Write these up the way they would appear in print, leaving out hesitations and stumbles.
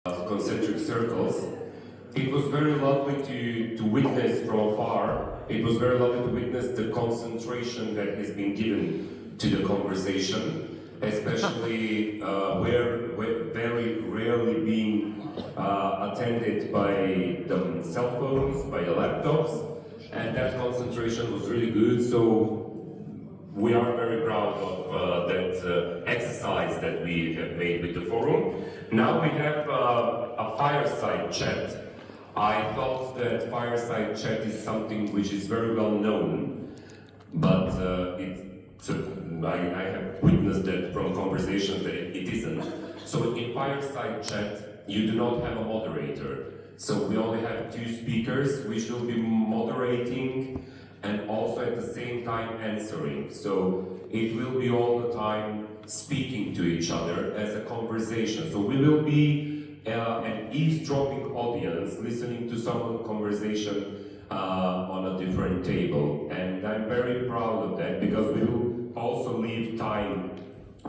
concentric circles. It was very lovely to witness from afar. It was very lovely to witness the concentration that has been given to the conversation, especially where very rarely being attended by the cell phones, by the laptops, and that concentration was really good. So we are very proud of that exercise that we have made with the forum. Now we have a fireside chat. I thought that fireside chat is something which is very well known, but I have witnessed that from conversations that it isn't. So in fireside chat, you do not have a moderator. So we only have two speakers, which will be moderating and also at the same time answering. So it will be all the time speaking to each other as a conversation. So we will be an eavesdropping audience listening to someone's conversation on a different table. And I'm very proud of that because we will also leave time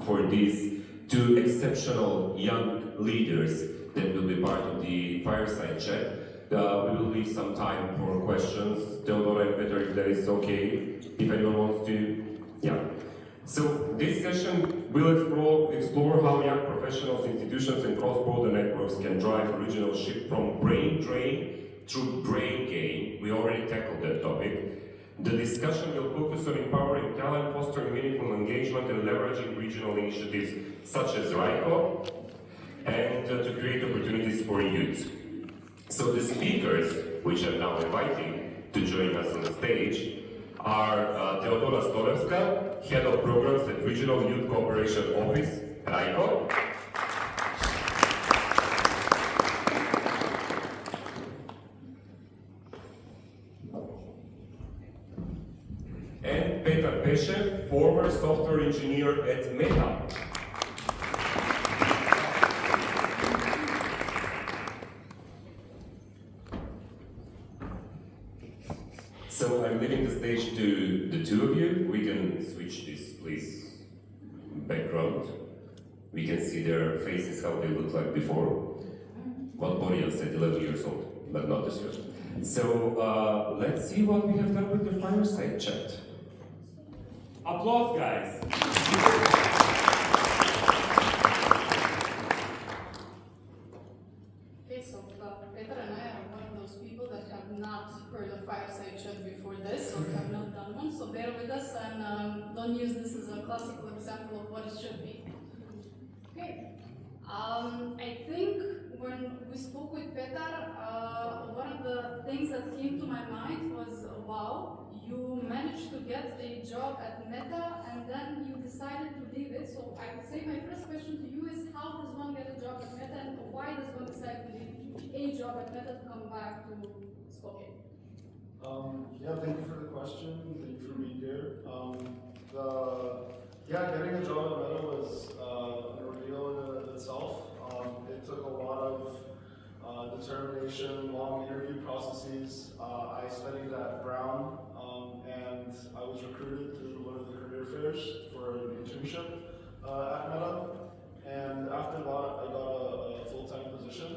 for these two exceptional young leaders that will be part of the fireside chat. We will leave some time for questions. Theodora and Peter, if that is okay, if anyone wants to. Yeah. So this session will explore how young professionals, institutions, and cross-border networks can drive regional shift from brain drain through brain gain. We already tackled that topic. The discussion will focus on empowering talent, fostering meaningful engagement, and leveraging regional initiatives such as RICO, and to create opportunities for youth. So the speakers, which I'm now inviting to join us on the stage, are Teodora Stolevska, Head of Programs at Regional Youth Cooperation Office, RICO. And Petar Peshev, former software engineer at Meta. So I'm leaving the stage to the two of you. We can switch this, please, background. We can see their faces, how they looked like before. Well, Boris said 11 years old, but not this year. So let's see what we have done with the fireside chat. Applause, guys. Okay, so Petar and I are one of those people that have not heard of fireside chat before this, or have not done one, so bear with us and don't use this as a classical example of what it should be. Okay, I think when we spoke with Petar, one of the things that came to my mind was, wow, you managed to get a job at Meta and then you decided to leave it. So I would say my first question to you is, how does one get a job at Meta and why does one decide to leave a job at Meta to come back to Skopje? Yeah, thank you for the question. Thank you for being here. Getting a job at Meta was an ordeal in itself. It took a lot of determination, long interview processes. I studied at Brown, and I was recruited through one of the career fairs for an internship at Meta. And after that, I got a full-time position.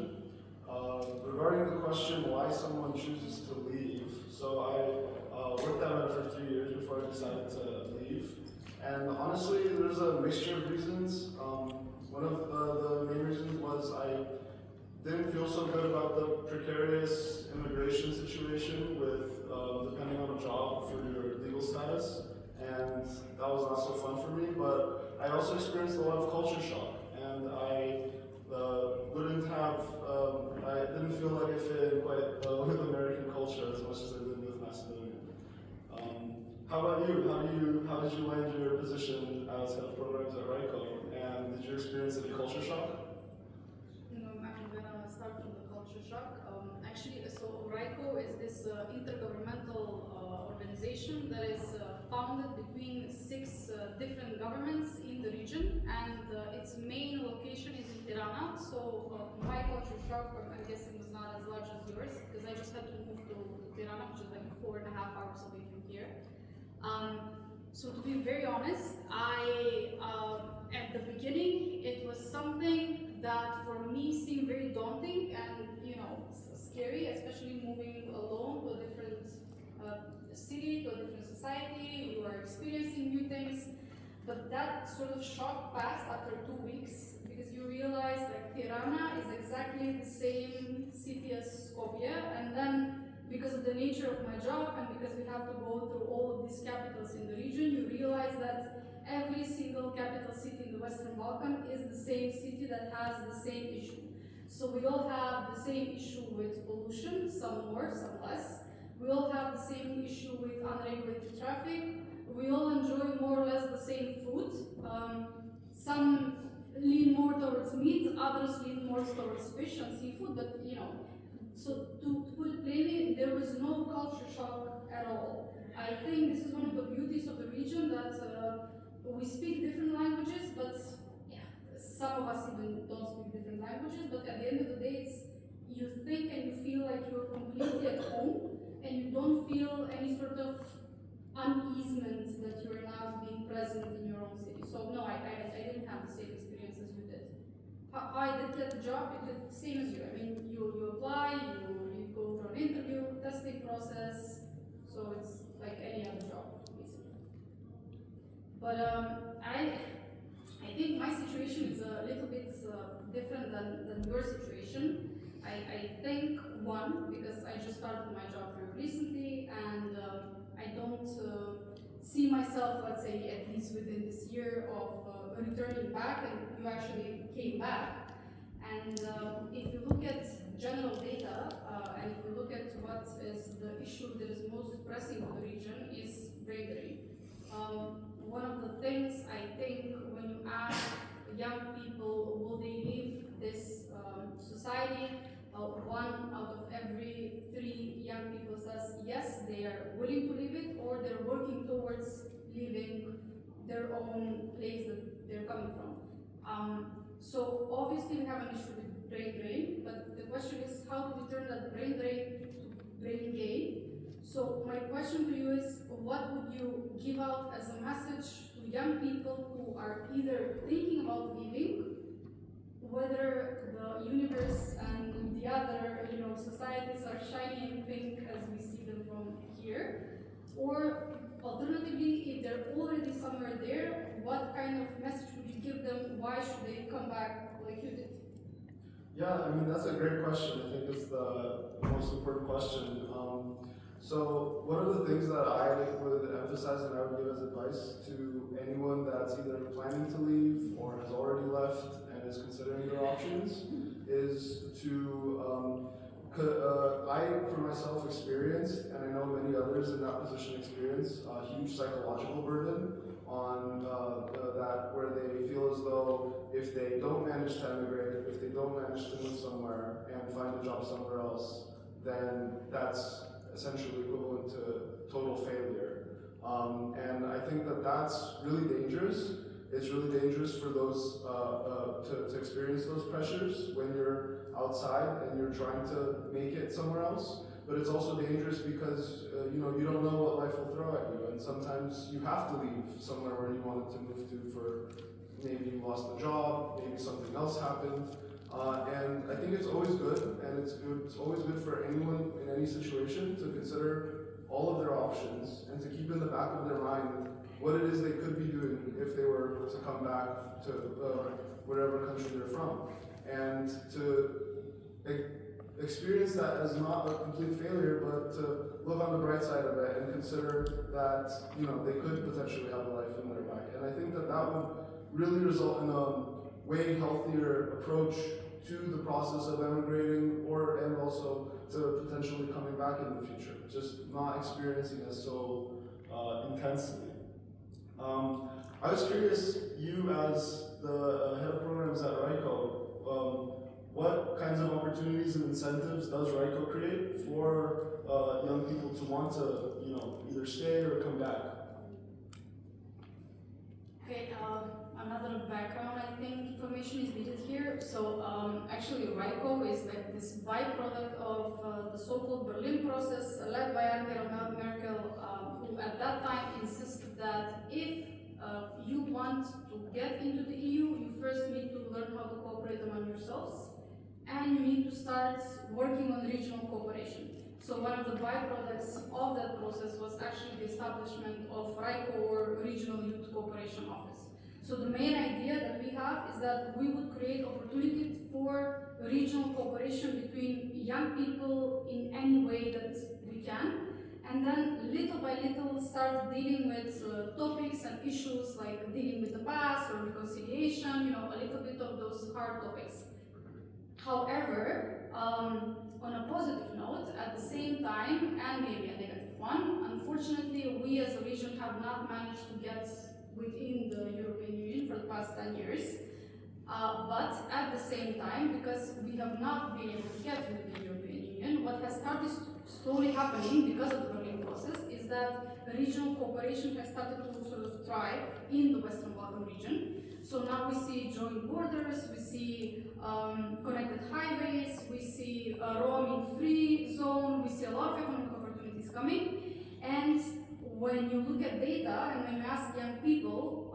Regarding the question why someone chooses to leave, so I worked at Meta for 3 years before I decided to leave. And honestly, there's a mixture of reasons. One of the main reasons was I didn't feel so good about the precarious immigration situation with depending on a job for your legal status, and that was not so fun for me. But I also experienced a lot of culture shock, and I didn't feel like I fit in quite with American culture as much as I did with Macedonia. How about you? How did you land your position as head of programs at RICO? And did you experience any culture shock? I'm gonna start from the culture shock. Actually, so RICO is this intergovernmental organization that is founded between 6 different governments in the region, and its main location is in Tirana. So my culture shock, I'm guessing, was not as large as yours, because I just had to move to Tirana, which is like 4.5 hours away from here. So to be very honest, at the beginning, it was something that for me seemed very daunting and scary, especially moving alone to a different city, to a different society. You are experiencing new things, but that sort of shock passed after 2 weeks because you realize that Tirana is exactly the same city as Skopje, and then because of the nature of my job and because we have to go through all of these capitals in the region, you realize that every single capital city in the Western Balkan is the same city that has the same issue. So we all have the same issue with pollution, some more, some less. We all have the same issue with unregulated traffic. We all enjoy more or less the same food. Some lean more towards meat, others lean more towards fish and seafood, but so to put it plainly, there was no culture shock at all. I think this is one of the beauties of the region that we speak different languages, but some of us even don't speak different languages, but at the end of the day, you think and you feel like you're completely at home, and you don't feel any sort of uneasement that you're now being present in your own city. So no, I didn't have the same experience as you did. How I did get the job, it did the same as you. I mean, you apply, you go for an interview, testing process, so it's like any other job, basically. But I think my situation is a little bit different than your situation. I think, one, because I just started my job very recently, and I don't see myself, let's say, at least within this year of returning back, and you actually came back. And if you look at general data, and if you look at what is the issue that is most pressing in the region is brain drain. One of the things I think when you ask young people, will they leave this society? 1 out of every 3 young people says yes, they are willing to leave it, or they're working towards leaving their own place that they're coming from. So obviously we have an issue with brain drain, but the question is how do we turn that brain drain to brain gain? So my question to you is, what would you give out as a message to young people who are either thinking about leaving, whether the universe and the other societies are shiny and pink as we see them from here, or alternatively, if they're already somewhere there, what kind of message would you give them? Why should they come back like you did? Yeah, I mean, that's a great question. I think it's the most important question. So one of the things that I would emphasize and I would give as advice to anyone that's either planning to leave or has already left and is considering their options is to, I for myself experienced, and I know many others in that position experience, a huge psychological burden on that, where they feel as though if they don't manage to emigrate, if they don't manage to move somewhere and find a job somewhere else, then that's essentially equivalent to total failure. And I think that that's really dangerous. It's really dangerous for those to experience those pressures when you're outside and you're trying to make it somewhere else. But it's also dangerous because you don't know what life will throw at you, and sometimes you have to leave somewhere where you wanted to move to for maybe you lost the job, maybe something else happened. And I think it's always good, and it's always good for anyone in any situation to consider all of their options and to keep in the back of their mind what it is they could be doing if they were to come back to whatever country they're from, and to experience that as not a complete failure, but to look on the bright side of it and consider that they could potentially have a life in their back. And I think that would really result in a way healthier approach to the process of emigrating, and also to potentially coming back in the future, just not experiencing it so intensely. I was curious, you as the head of programs at RICO, what kinds of opportunities and incentives does RICO create for young people to want to, either stay or come back? Okay, another background, I think, information is needed here. So actually RICO is like this byproduct of the so-called Berlin process led by Angela Merkel, who at that time insisted that if you want to get into the EU, you first need to learn how to cooperate among yourselves, and you need to start working on regional cooperation. So one of the byproducts of that process was actually the establishment of RICO, or Regional Youth Cooperation Office. So the main idea that we have is that we would create opportunities for regional cooperation between young people in any way that we can, and then little by little start dealing with topics and issues like dealing with the past or reconciliation, a little bit of those hard topics. However, on a positive note, at the same time, and maybe a negative one, unfortunately, we as a region have not managed to get within the European Union for the past 10 years. But at the same time, because we have not been able to get within the European Union, what has started slowly happening because of the Berlin process is that regional cooperation has started to sort of thrive in the Western Balkan region. So now we see joint borders, we see connected highways, we see a roaming-free zone, we see a lot of economic opportunities coming. And when you look at data and when you ask young people,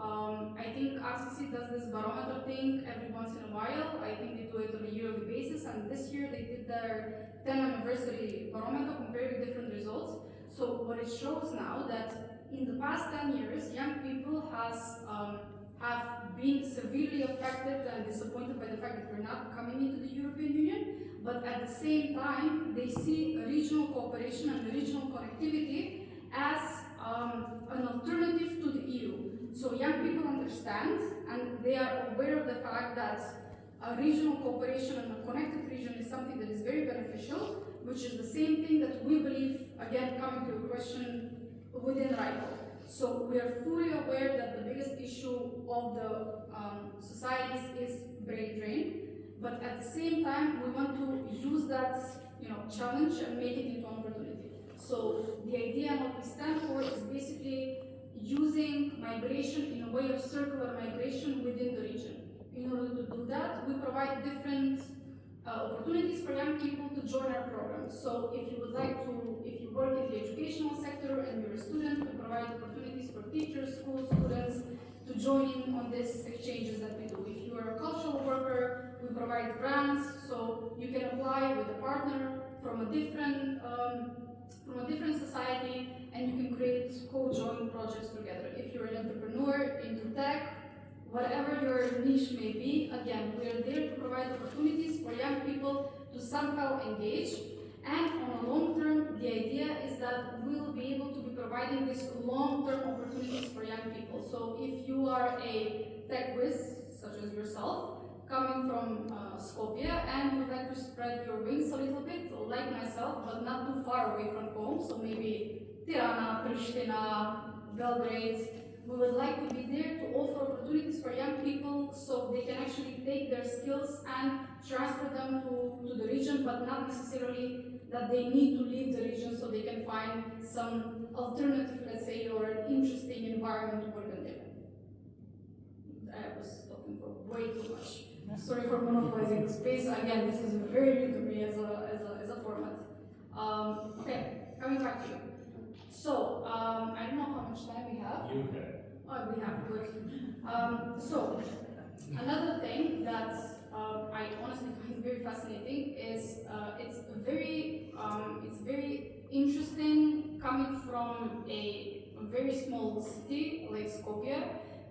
I think RCC does this barometer thing every once in a while. I think they do it on a yearly basis, and this year they did their 10th anniversary barometer comparing different results. So what it shows now that in the past 10 years, young people have been severely affected and disappointed by the fact that we're not coming into the European Union, but at the same time, they see regional cooperation and regional connectivity as an alternative to the EU. So young people understand, and they are aware of the fact that a regional cooperation and a connected region is something that is very beneficial, which is the same thing that we believe, again, coming to a question within RICO. So we are fully aware that the biggest issue of the societies is brain drain, but at the same time, we want to use that challenge and make it into an opportunity. So the idea and what we stand for is basically using migration in a way of circular migration within the region. In order to do that, we provide different opportunities for young people to join our programs. So if you work in the educational sector and you're a student, we provide opportunities for teachers, school students to join in on these exchanges that we do. If you are a cultural worker, we provide grants, so you can apply with a partner from a different society, and you can create co-joint projects together. If you're an entrepreneur into tech, whatever your niche may be, again, we are there to provide opportunities for young people to somehow engage. And on a long term, the idea is that we'll be able to be providing these long-term opportunities for young people. So if you are a tech whiz, such as yourself, coming from Skopje and you would like to spread your wings a little bit, like myself, but not too far away from home, so maybe Tirana, Pristina, Belgrade, we would like to be there to offer opportunities for young people so they can actually take their skills and transfer them to the region, but not necessarily that they need to leave the region so they can find some alternative, let's say, or an interesting environment to work in there. I was talking for way too much. Sorry for monopolizing the space. Again, this is very new to me as a format. Okay, coming back to you. So, I don't know how much time we have. You have. Oh, we have, good. So, another thing that I honestly find very fascinating is it's very interesting coming from a very small city like Skopje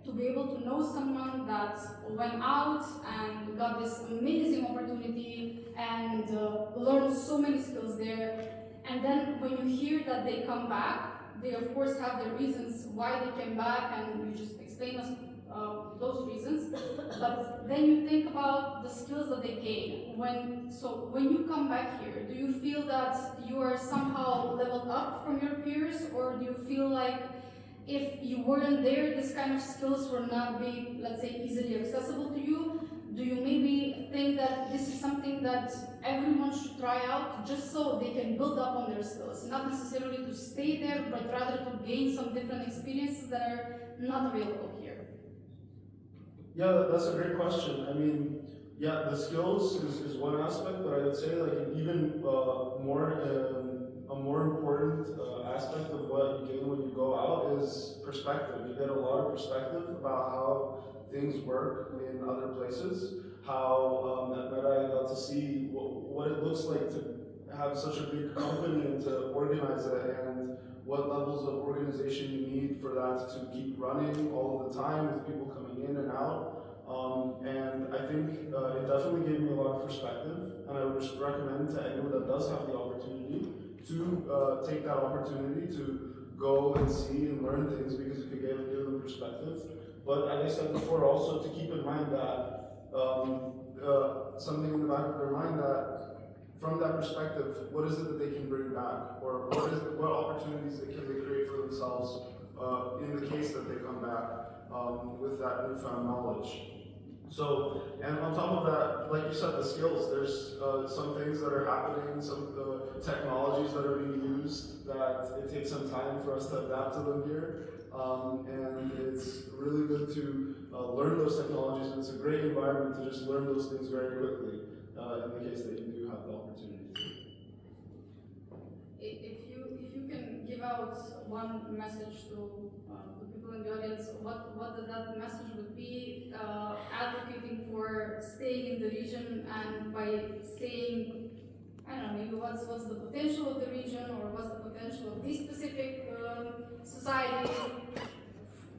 to be able to know someone that went out and got this amazing opportunity and learned so many skills there. And then when you hear that they come back, they of course have their reasons why they came back, and you just explain us those reasons. But then you think about the skills that they gain. When you come back here, do you feel that you are somehow leveled up from your peers, or do you feel like if you weren't there, this kind of skills will not be, let's say, easily accessible to you? Do you maybe think that this is something that everyone should try out just so they can build up on their skills, not necessarily to stay there, but rather to gain some different experiences that are not available here? Yeah, that's a great question. I mean, yeah, the skills is one aspect, but I would say like an even more a more important aspect of what you gain when you go out is perspective. You get a lot of perspective about how things work in other places, how at Meta I got to see what it looks like to have such a big company and to organize it, and what levels of organization you need for that to keep running all of the time with people coming in and out. And I think it definitely gave me a lot of perspective, and I would just recommend to anyone that does have the opportunity to take that opportunity to go and see and learn things, because it could give them perspective. But as I said before, also to keep in mind that something in the back of their mind that from that perspective, what is it that they can bring back, or what opportunities can they create for themselves in the case that they come back with that newfound knowledge. So, and on top of that, like you said, the skills, there's some things that are happening, some technologies that are being used that it takes some time for us to adapt to them here. And it's really good to learn those technologies, and it's a great environment to just learn those things very quickly in the case that you do have the opportunity to. If you can give out one message to the people in the audience, what that message would be, advocating for staying in the region, and by staying, I don't know, maybe what's the potential of the region, or what's the potential of this specific society?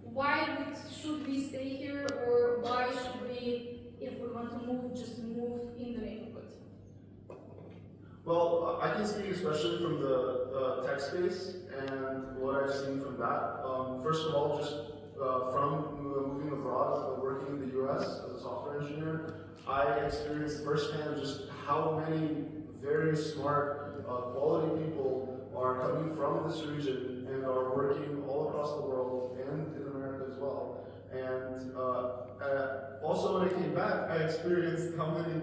Why should we stay here, or why should we, if we want to move, just move in the neighborhood? Well, I can speak especially from the tech space and what I've seen from that. First of all, just from moving abroad, working in the US as a software engineer, I experienced firsthand just how many very smart, quality people are coming from this region and are working all across the world and in America as well. And also when I came back, I experienced how many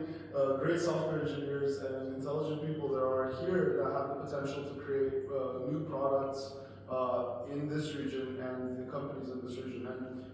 great software engineers and intelligent people there are here that have the potential to create new products in this region and the companies in this region. And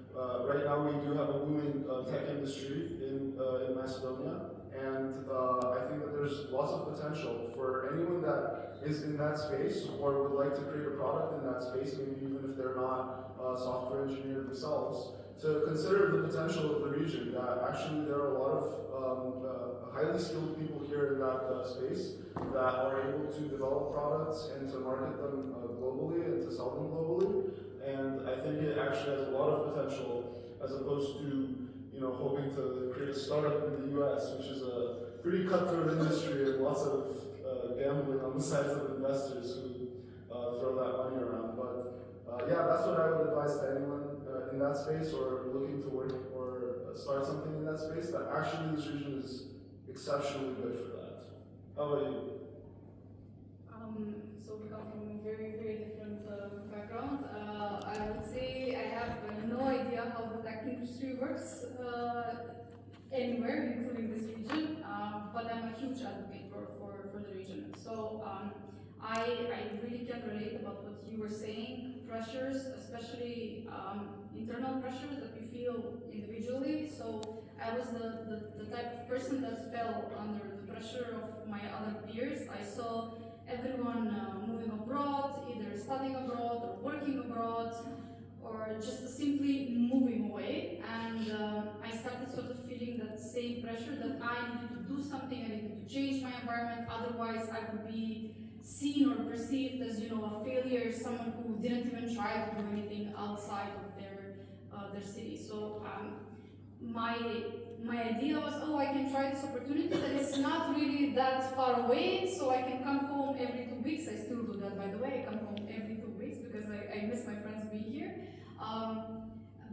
right now we do have a booming tech industry in Macedonia, and I think that there's lots of potential for anyone that is in that space or would like to create a product in that space, maybe even if they're not a software engineer themselves, to consider the potential of the region. That actually there are a lot of highly skilled people here in that space that are able to develop products and to market them globally and to sell them globally. And I think it actually has a lot of potential, as opposed to hoping to create a startup in the US, which is a pretty cutthroat industry and lots of gambling on the sides of investors who throw that money around. But yeah, that's what I would advise to anyone in that space or looking to work or start something in that space, that actually this region is exceptionally good for that. How about you? So we come from a very, very different background. I would say I have no idea how the tech industry works anywhere, including this region, but I'm a huge advocate for the region. So I really can relate about what you were saying, pressures, especially internal pressures that we feel individually. So I was the type of person that fell under the pressure of my other peers. I saw everyone moving abroad, either studying abroad or working abroad, or just simply moving away. And I started sort of feeling that same pressure that I needed to do something, I needed to change my environment, otherwise I would be seen or perceived as, a failure, someone who didn't even try to do anything outside of their city. So my idea was, I can try this opportunity, that it's not really that far away, so I can come home every 2 weeks. I still do that, by the way. I come home every 2 weeks because I miss my friends being here.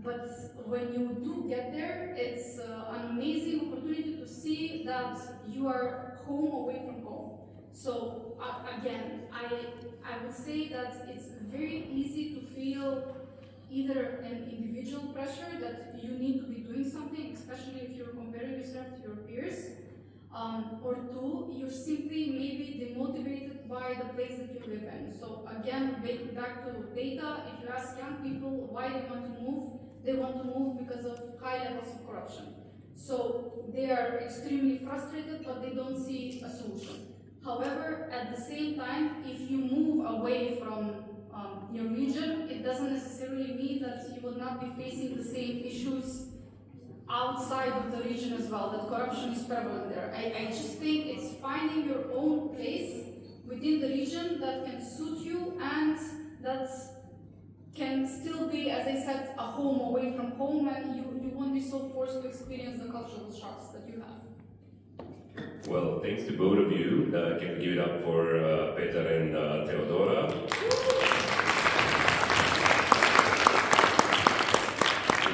But when you do get there, it's an amazing opportunity to see that you are home away from home. So again, I would say that it's very easy to feel either an individual pressure that you need to be doing something, especially if you're comparing yourself to your peers, or two, you're simply maybe demotivated by the place that you live in. So again, back to data, if you ask young people why they want to move, they want to move because of high levels of corruption. So they are extremely frustrated, but they don't see a solution. However, at the same time, if you move away from your region, it doesn't necessarily mean that you would not be facing the same issues outside of the region as well, that corruption is prevalent there. I just think it's finding your own place within the region that can suit you and that can still be, as I said, a home away from home, and you won't be so forced to experience the cultural shocks that you have. Well, thanks to both of you. Can we give it up for Peter and Theodora?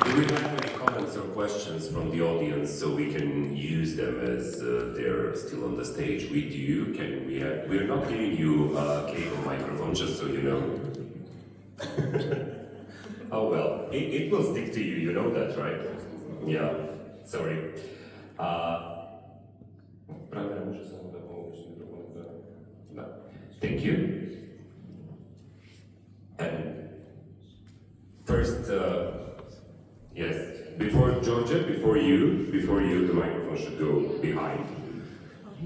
Do we have any comments or questions from the audience so we can use them as they're still on the stage? We do. Can we have? We're not giving you a cable microphone, just so you know. Oh well, it will stick to you. You know that, right? Yeah. Sorry. Thank you. And first, yes, before Georgia, before you, the microphone should go behind.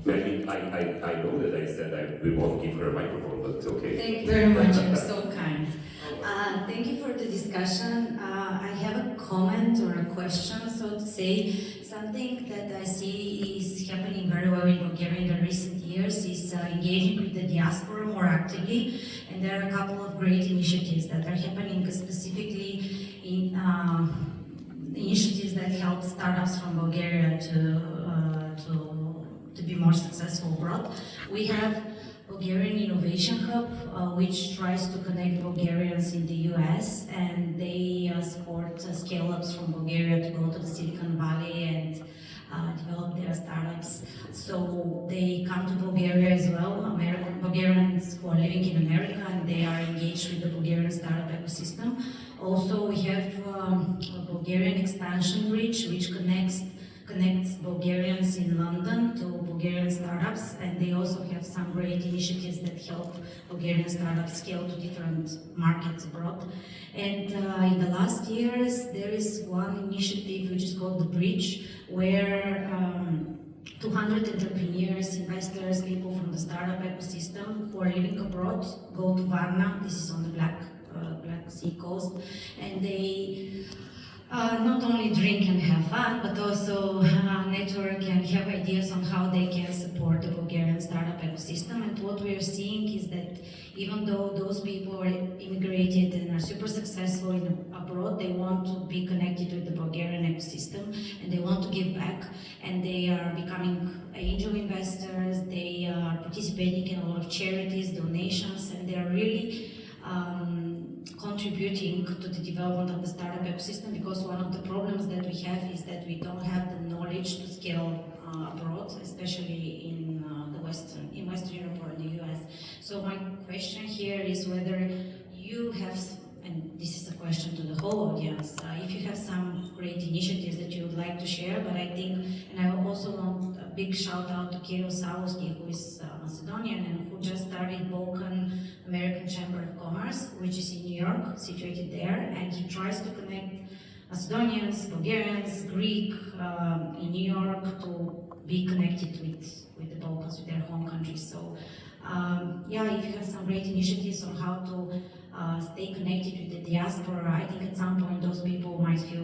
Maybe I know that I said we won't give her a microphone, but okay. Thank you very much, you're so kind. Thank you for the discussion. I have a comment or a question, so to say. Something that I see is happening very well in Bulgaria in the recent years is engaging with the diaspora more actively, and there are a couple of great initiatives that are happening specifically in initiatives that help startups from Bulgaria to be more successful abroad. We have Bulgarian Innovation Hub, which tries to connect Bulgarians in the US, and they support scale-ups from Bulgaria to go to the Silicon Valley and develop their startups. So they come to Bulgaria as well, Bulgarians who are living in America, and they are engaged with the Bulgarian startup ecosystem. Also, we have a Bulgarian expansion bridge, which connects Bulgarians in London to Bulgarian startups, and they also have some great initiatives that help Bulgarian startups scale to different markets abroad. And in the last years, there is one initiative which is called The Bridge, where 200 entrepreneurs, investors, people from the startup ecosystem who are living abroad go to Varna, this is on the Black Sea coast, and they not only drink and have fun, but also network and have ideas on how they can support the Bulgarian startup ecosystem. And what we are seeing is that even though those people are immigrated and are super successful abroad, they want to be connected with the Bulgarian ecosystem and they want to give back, and they are becoming angel investors, they are participating in a lot of charities, donations, and they are really contributing to the development of the startup ecosystem, because one of the problems that we have is that we don't have the knowledge to scale abroad, especially in Western Europe or in the US. So my question here is whether you have, and this is a question to the whole audience, if you have some great initiatives that you would like to share, but I think, and I also want a big shout out to Kirill Savosky, who is Macedonian and who just started Balkan American Chamber of Commerce, which is in New York, situated there, and he tries to connect Macedonians, Bulgarians, Greek in New York to be connected with the Balkans, with their home countries. So yeah, if you have some great initiatives on how to stay connected with the diaspora, I think at some point those people might feel